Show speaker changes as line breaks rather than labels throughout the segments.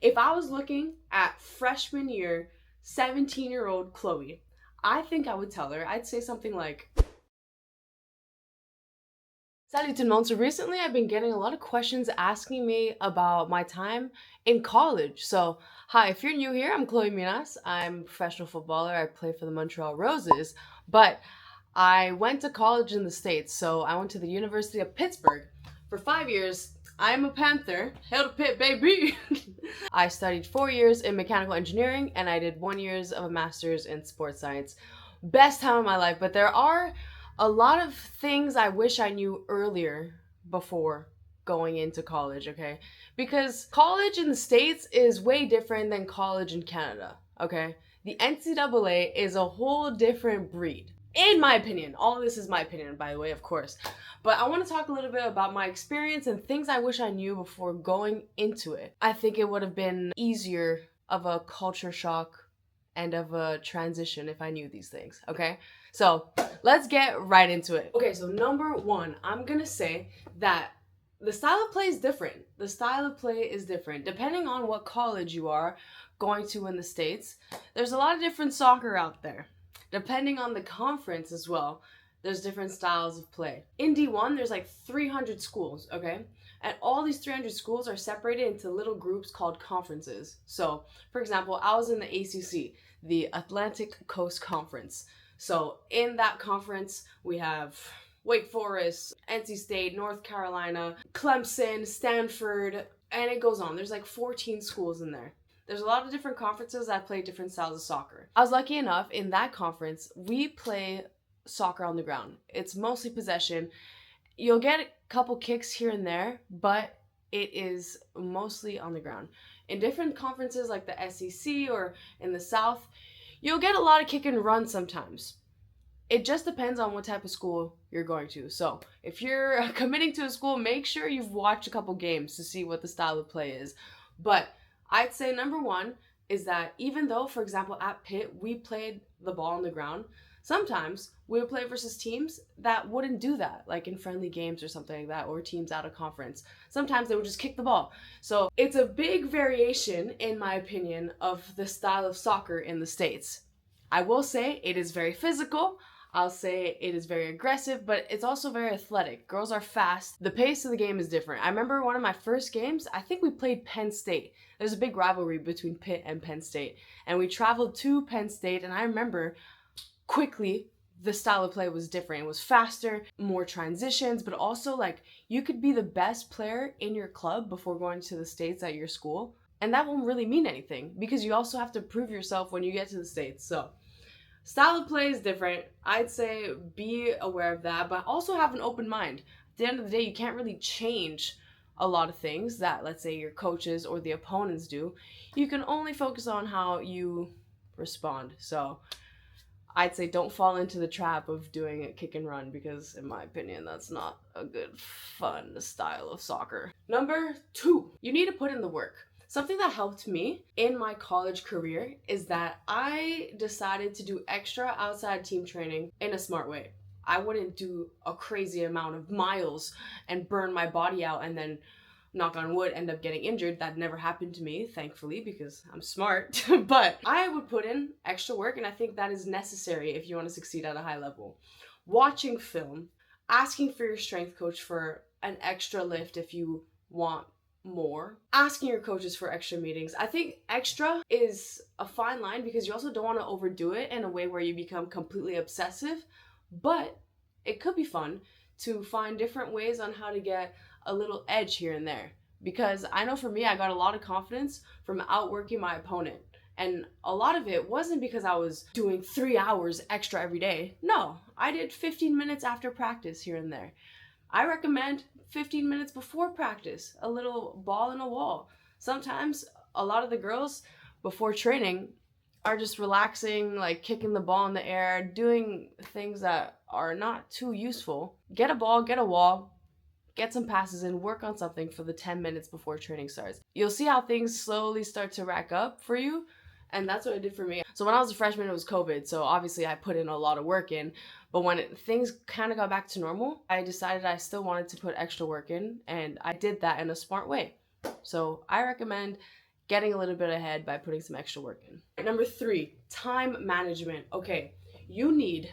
If I was looking at freshman year, 17-year-old Chloe, I think I would tell her, I'd say something like, Salut tout le monde. So recently I've been getting a lot of questions asking me about my time in college. So, hi, if you're new here, I'm Chloe Minas. I'm a professional footballer. I play for the Montréal Roses, but I went to college in the States. So I went to the University of Pittsburgh for 5 years. I'm a Panther. Hail to Pitt, baby! I studied 4 years in mechanical engineering and I did 1 year of a master's in sports science. Best time of my life, but there are a lot of things I wish I knew earlier before going into college, okay? Because college in the States is way different than college in Canada, okay? The NCAA is a whole different breed. In my opinion, all of this is my opinion, by the way, of course. But I want to talk a little bit about my experience and things I wish I knew before going into it. I think it would have been easier of a culture shock and of a transition if I knew these things, okay? So let's get right into it. Okay, so number one, I'm gonna say that the style of play is different. The style of play is different depending on what college you are going to in the States. There's a lot of different soccer out there. Depending on the conference as well, there's different styles of play. In D1, there's like 300 schools, okay? And all these 300 schools are separated into little groups called conferences. So, for example, I was in the ACC, the Atlantic Coast Conference. So, in that conference, we have Wake Forest, NC State, North Carolina, Clemson, Stanford, and it goes on. There's like 14 schools in there. There's a lot of different conferences that play different styles of soccer. I was lucky enough in that conference, we play soccer on the ground. It's mostly possession. You'll get a couple kicks here and there, but it is mostly on the ground. In different conferences like the SEC or in the South, you'll get a lot of kick and run sometimes. It just depends on what type of school you're going to. So if you're committing to a school, make sure you've watched a couple games to see what the style of play is. But I'd say number one is that even though, for example, at Pitt, we played the ball on the ground, sometimes we would play versus teams that wouldn't do that, like in friendly games or something like that, or teams out of conference. Sometimes they would just kick the ball. So it's a big variation, in my opinion, of the style of soccer in the States. I will say it is very physical. I'll say it is very aggressive, but it's also very athletic. Girls are fast. The pace of the game is different. I remember one of my first games, I think we played Penn State. There's a big rivalry between Pitt and Penn State. And we traveled to Penn State, and I remember quickly the style of play was different. It was faster, more transitions, but also like you could be the best player in your club before going to the States at your school. And that won't really mean anything because you also have to prove yourself when you get to the States. So style of play is different. I'd say be aware of that, but also have an open mind. At the end of the day, you can't really change a lot of things that, let's say, your coaches or the opponents do. You can only focus on how you respond. So I'd say don't fall into the trap of doing a kick and run because, in my opinion, that's not a good, fun style of soccer. Number two, you need to put in the work. Something that helped me in my college career is that I decided to do extra outside team training in a smart way. I wouldn't do a crazy amount of miles and burn my body out and then, knock on wood, end up getting injured. That never happened to me, thankfully, because I'm smart. But I would put in extra work, and I think that is necessary if you want to succeed at a high level. Watching film, asking for your strength coach for an extra lift if you want more, asking your coaches for extra meetings. I think extra is a fine line because you also don't want to overdo it in a way where you become completely obsessive, but it could be fun to find different ways on how to get a little edge here and there. Because I know for me, I got a lot of confidence from outworking my opponent. And a lot of it wasn't because I was doing 3 hours extra every day. No, I did 15 minutes after practice here and there. I recommend 15 minutes before practice, a little ball in a wall. Sometimes a lot of the girls before training are just relaxing, like kicking the ball in the air, doing things that are not too useful. Get a ball, get a wall, get some passes in, work on something for the 10 minutes before training starts. You'll see how things slowly start to rack up for you. And that's what it did for me. So when I was a freshman, it was COVID. So obviously I put in a lot of work in. But when things kind of got back to normal, I decided I still wanted to put extra work in. And I did that in a smart way. So I recommend getting a little bit ahead by putting some extra work in. Number 3, time management. Okay, you need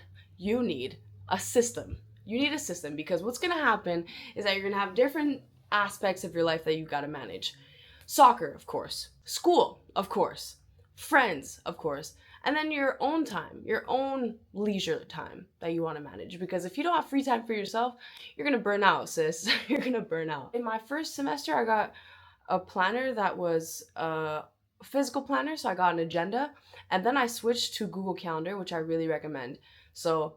a system. You need a system because what's gonna happen is that you're gonna have different aspects of your life that you've got to manage. Soccer, of course. School, of course. Friends, of course. And then your own time, your own leisure time that you want to manage. Because if you don't have free time for yourself, you're going to burn out, sis. You're going to burn out. In my first semester, I got a planner that was a physical planner. So I got an agenda. And then I switched to Google Calendar, which I really recommend. So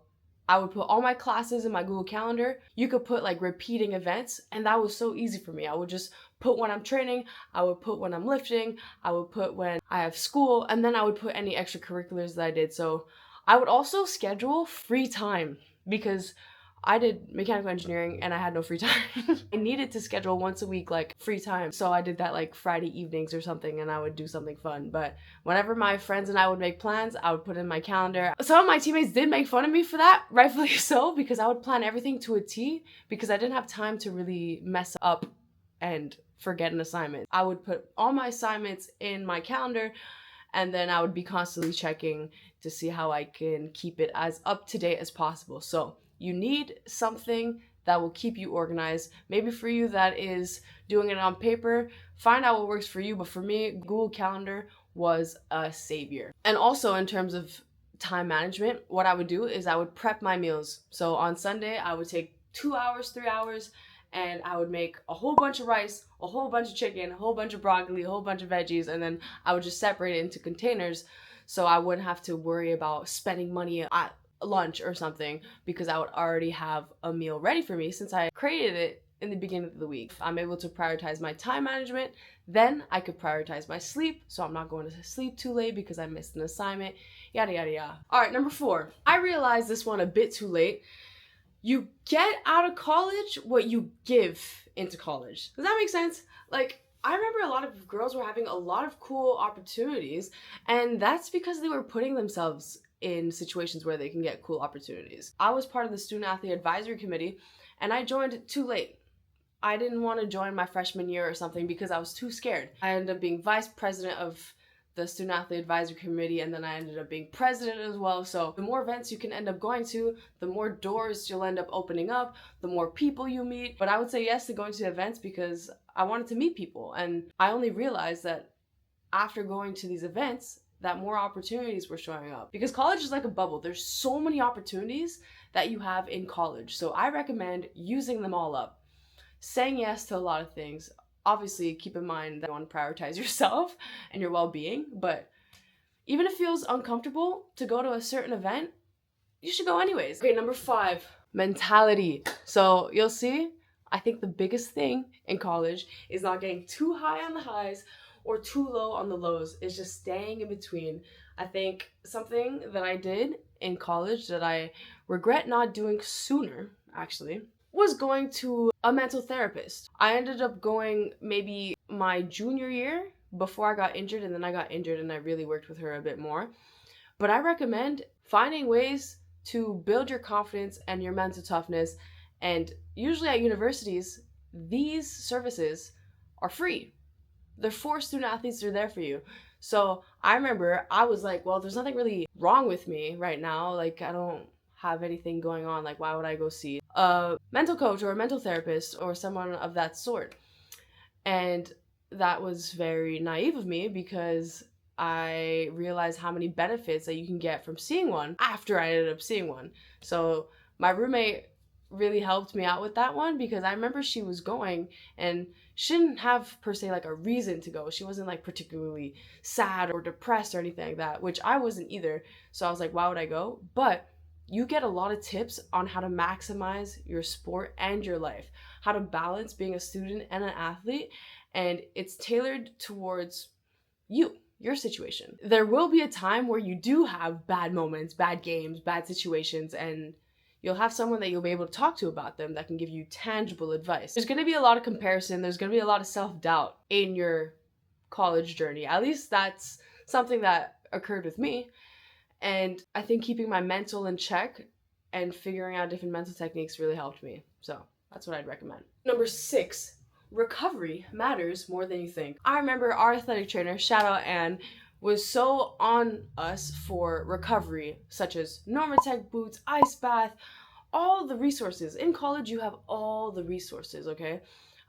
I would put all my classes in my Google Calendar. You could put like repeating events, and that was so easy for me. I would just put when I'm training, I would put when I'm lifting, I would put when I have school, and then I would put any extracurriculars that I did. So I would also schedule free time because I did mechanical engineering and I had no free time. I needed to schedule once a week like free time. So I did that like Friday evenings or something, and I would do something fun. But whenever my friends and I would make plans, I would put in my calendar. Some of my teammates did make fun of me for that, rightfully so, because I would plan everything to a T because I didn't have time to really mess up and forget an assignment. I would put all my assignments in my calendar, and then I would be constantly checking to see how I can keep it as up to date as possible. So you need something that will keep you organized. Maybe for you that is doing it on paper. Find out what works for you. But for me, Google Calendar was a savior. And also in terms of time management, what I would do is I would prep my meals. So on Sunday, I would take 2 hours, 3 hours, and I would make a whole bunch of rice, a whole bunch of chicken, a whole bunch of broccoli, a whole bunch of veggies, and then I would just separate it into containers so I wouldn't have to worry about spending money at lunch or something because I would already have a meal ready for me since I created it in the beginning of the week. I'm able to prioritize my time management, then I could prioritize my sleep so I'm not going to sleep too late because I missed an assignment, yada yada yada. All right, number 4. I realized this one a bit too late. You get out of college what you give into college. Does that make sense? Like, I remember a lot of girls were having a lot of cool opportunities, and that's because they were putting themselves in situations where they can get cool opportunities. I was part of the Student Athlete Advisory Committee, and I joined too late. I didn't want to join my freshman year or something because I was too scared. I ended up being vice president of the Student Athlete Advisory Committee, and then I ended up being president as well. So the more events you can end up going to, the more doors you'll end up opening up, the more people you meet. But I would say yes to going to events because I wanted to meet people, and I only realized that after going to these events that more opportunities were showing up because college is like a bubble. There's so many opportunities that you have in college. So I recommend using them all up, saying yes to a lot of things. Obviously, keep in mind that you want to prioritize yourself and your well-being, but even if it feels uncomfortable to go to a certain event, you should go anyways. Okay, number 5, mentality. So you'll see, I think the biggest thing in college is not getting too high on the highs or too low on the lows. It's just staying in between. I think something that I did in college that I regret not doing sooner, actually, was going to a mental therapist. I ended up going maybe my junior year before I got injured, and then I got injured and I really worked with her a bit more. But I recommend finding ways to build your confidence and your mental toughness. And usually at universities, these services are free. They're for student athletes, they're there for you. So I remember I was like, well, there's nothing really wrong with me right now. Like, I don't have anything going on. Like, why would I go see a mental coach or a mental therapist or someone of that sort? And that was very naive of me because I realized how many benefits that you can get from seeing one after I ended up seeing one. So my roommate really helped me out with that one because I remember she was going and she didn't have per se like a reason to go. She wasn't like particularly sad or depressed or anything like that, which I wasn't either. So I was like, why would I go? But you get a lot of tips on how to maximize your sport and your life, how to balance being a student and an athlete, and it's tailored towards you, your situation. There will be a time where you do have bad moments, bad games, bad situations, and you'll have someone that you'll be able to talk to about them that can give you tangible advice. There's going to be a lot of comparison. There's going to be a lot of self-doubt in your college journey. At least that's something that occurred with me. And I think keeping my mental in check and figuring out different mental techniques really helped me. So that's what I'd recommend. Number 6, recovery matters more than you think. I remember our athletic trainer, shout out Anne, was so on us for recovery, such as Normatec boots, ice bath, all the resources. In college, you have all the resources, okay?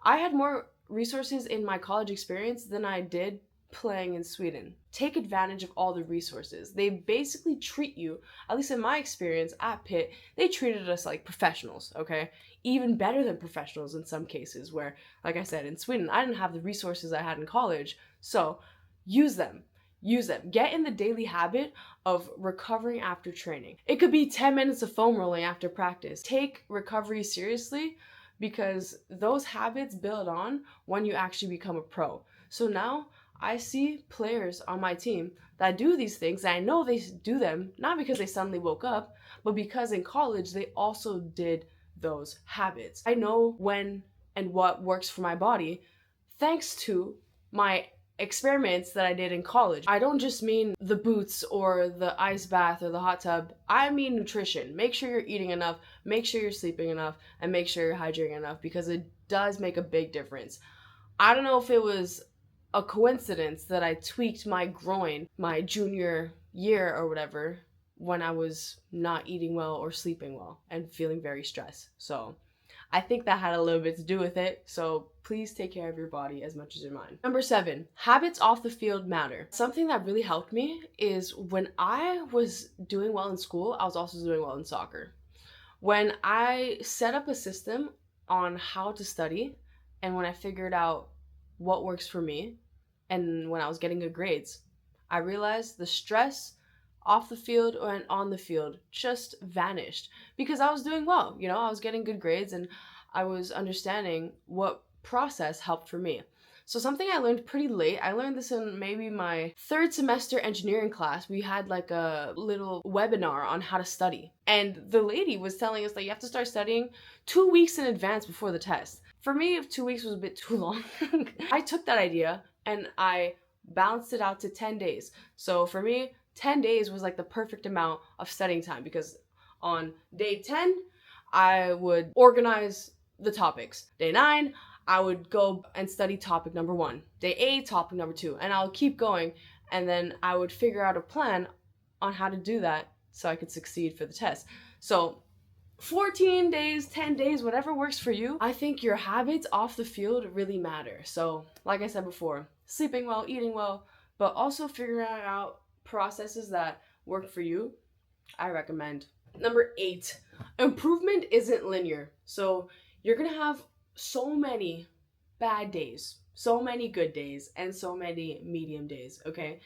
I had more resources in my college experience than I did playing in Sweden. Take advantage of all the resources. They basically treat you, at least in my experience at Pitt, they treated us like professionals, okay? Even better than professionals in some cases, where, like I said, in Sweden, I didn't have the resources I had in college. So use them. Use them. Get in the daily habit of recovering after training. It could be 10 minutes of foam rolling after practice. Take recovery seriously because those habits build on when you actually become a pro. So now I see players on my team that do these things, and I know they do them not because they suddenly woke up, but because in college they also did those habits. I know when and what works for my body thanks to my experiments that I did in college. I don't just mean the boots or the ice bath or the hot tub. I mean nutrition. Make sure you're eating enough, make sure you're sleeping enough, and make sure you're hydrating enough because it does make a big difference. I don't know if it was a coincidence that I tweaked my groin my junior year or whatever when I was not eating well or sleeping well and feeling very stressed. So I think that had a little bit to do with it. So please take care of your body as much as your mind. Number 7, habits off the field matter. Something that really helped me is when I was doing well in school, I was also doing well in soccer. When I set up a system on how to study and when I figured out what works for me and when I was getting good grades, I realized the stress off the field and on the field just vanished because I was doing well. You know, I was getting good grades and I was understanding what process helped for me. So something I learned pretty late, I learned this in maybe my 3rd semester engineering class. We had like a little webinar on how to study. And the lady was telling us that you have to start studying 2 weeks in advance before the test. For me, if 2 weeks was a bit too long, I took that idea and I balanced it out to 10 days. So for me, 10 days was like the perfect amount of studying time because on day 10, I would organize the topics. Day 9, I would go and study topic number 1. Day 8, topic number 2. And I'll keep going. And then I would figure out a plan on how to do that so I could succeed for the test. So 14 days, 10 days, whatever works for you. I think your habits off the field really matter. So like I said before, sleeping well, eating well, but also figuring out processes that work for you, I recommend. Number 8, improvement isn't linear. So you're gonna have so many bad days, so many good days, and so many medium days, okay?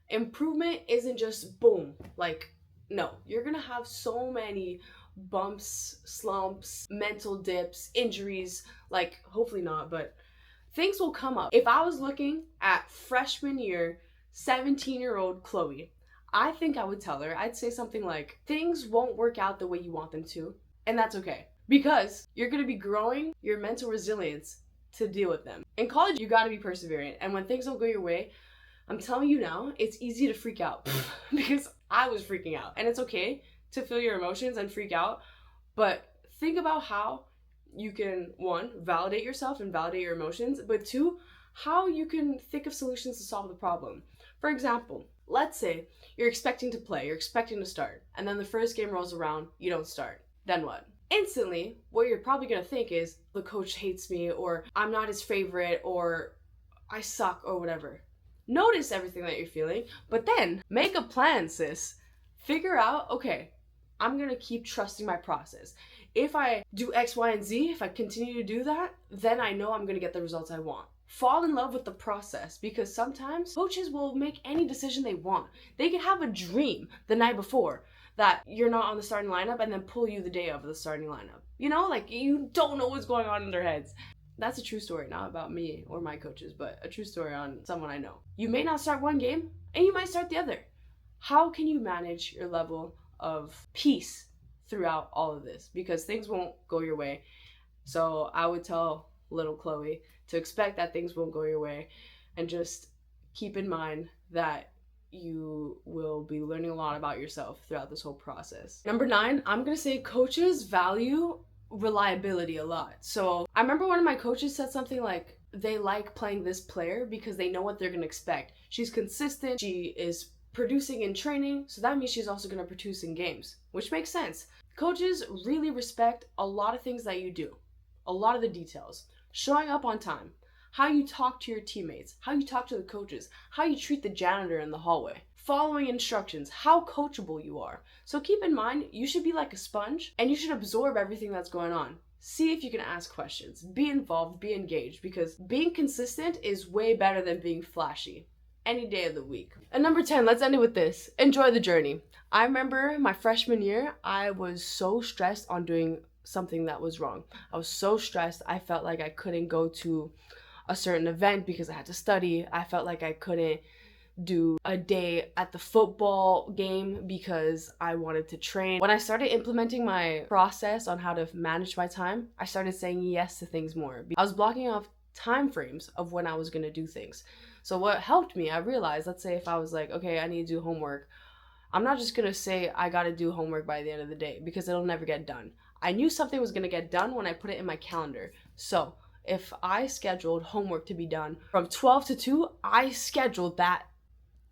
Improvement isn't just boom, like, no. You're gonna have so many bumps, slumps, mental dips, injuries, like, hopefully not, but things will come up. If I was looking at freshman year, 17-year-old Chloe, I think I would tell her, I'd say something like, things won't work out the way you want them to, and that's okay. Because you're gonna be growing your mental resilience to deal with them. In college, you gotta be perseverant, and when things don't go your way, I'm telling you now, it's easy to freak out because I was freaking out. And it's okay to feel your emotions and freak out, but think about how you can, 1, validate yourself and validate your emotions, but 2, how you can think of solutions to solve the problem. For example, let's say you're expecting to play, you're expecting to start, and then the first game rolls around, you don't start. Then what? Instantly, what you're probably gonna think is, the coach hates me, or I'm not his favorite, or I suck, or whatever. Notice everything that you're feeling, but then make a plan, sis. Figure out, okay, I'm gonna keep trusting my process. If I do X, Y, and Z, if I continue to do that, then I know I'm gonna get the results I want. Fall in love with the process, because sometimes coaches will make any decision they want. They could have a dream the night before that you're not on the starting lineup and then pull you the day of the starting lineup. You know, like you don't know what's going on in their heads. That's a true story, not about me or my coaches, but a true story on someone I know. You may not start one game and you might start the other. How can you manage your level of peace throughout all of this? Because things won't go your way. So I would tell little Chloe to expect that things won't go your way and just keep in mind that you will be learning a lot about yourself throughout this whole process. Number 9, I'm gonna say coaches value reliability a lot. So I remember one of my coaches said something like, they like playing this player because they know what they're going to expect. She's consistent, she is producing in training, so that means she's also going to produce in games, which makes sense. Coaches really respect a lot of things that you do, a lot of the details. Showing up on time, how you talk to your teammates, how you talk to the coaches, how you treat the janitor in the hallway, following instructions, how coachable you are. So keep in mind, you should be like a sponge and you should absorb everything that's going on. See if you can ask questions, be involved, be engaged, because being consistent is way better than being flashy any day of the week. And number 10, let's end it with this. Enjoy the journey. I remember my freshman year, I was so stressed on doing something that was wrong. I was so stressed. I felt like I couldn't go to a certain event because I had to study. I felt like I couldn't do a day at the football game because I wanted to train. When I started implementing my process on how to manage my time, I started saying yes to things more. I was blocking off time frames of when I was going to do things. So what helped me, I realized, let's say if I was like, okay, I need to do homework, I'm not just going to say I got to do homework by the end of the day because it'll never get done. I knew something was going to get done when I put it in my calendar. So if I scheduled homework to be done from 12 to 2, I scheduled that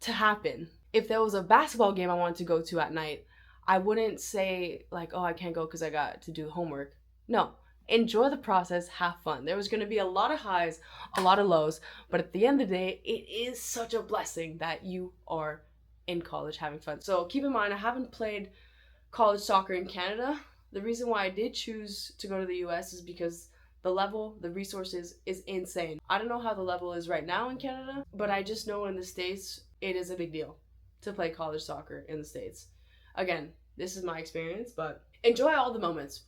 to happen. If there was a basketball game I wanted to go to at night, I wouldn't say like, oh, I can't go because I got to do homework. No, enjoy the process, have fun. There was going to be a lot of highs, a lot of lows, but at the end of the day, it is such a blessing that you are in college having fun. So keep in mind, I haven't played college soccer in Canada. The reason why I did choose to go to the US is because the level, the resources is insane. I don't know how the level is right now in Canada, but I just know in the States, it is a big deal to play college soccer in the States. Again, this is my experience, but enjoy all the moments.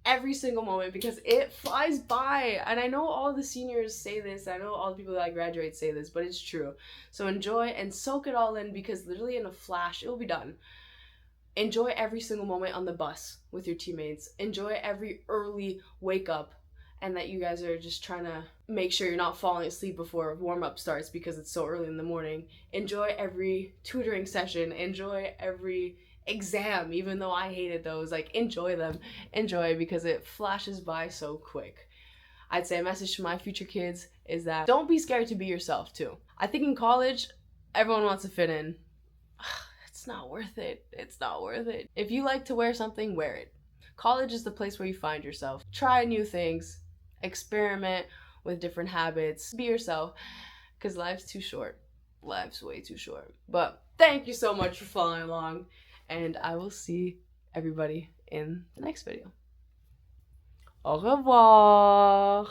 Every single moment, because it flies by. And I know all the seniors say this, I know all the people that graduate say this, but it's true. So enjoy and soak it all in, because literally in a flash, it will be done. Enjoy every single moment on the bus with your teammates. Enjoy every early wake up, and that you guys are just trying to make sure you're not falling asleep before warm-up starts because it's so early in the morning. Enjoy every tutoring session. Enjoy every exam, even though I hated those. Like, enjoy them. Enjoy, because it flashes by so quick. I'd say a message to my future kids is that don't be scared to be yourself too. I think in college, everyone wants to fit in. It's not worth it. It's not worth it. If you like to wear something, wear it. College is the place where you find yourself. Try new things. Experiment with different habits. Be yourself, because life's too short. Life's way too short. But thank you so much for following along, and I will see everybody in the next video. Au revoir.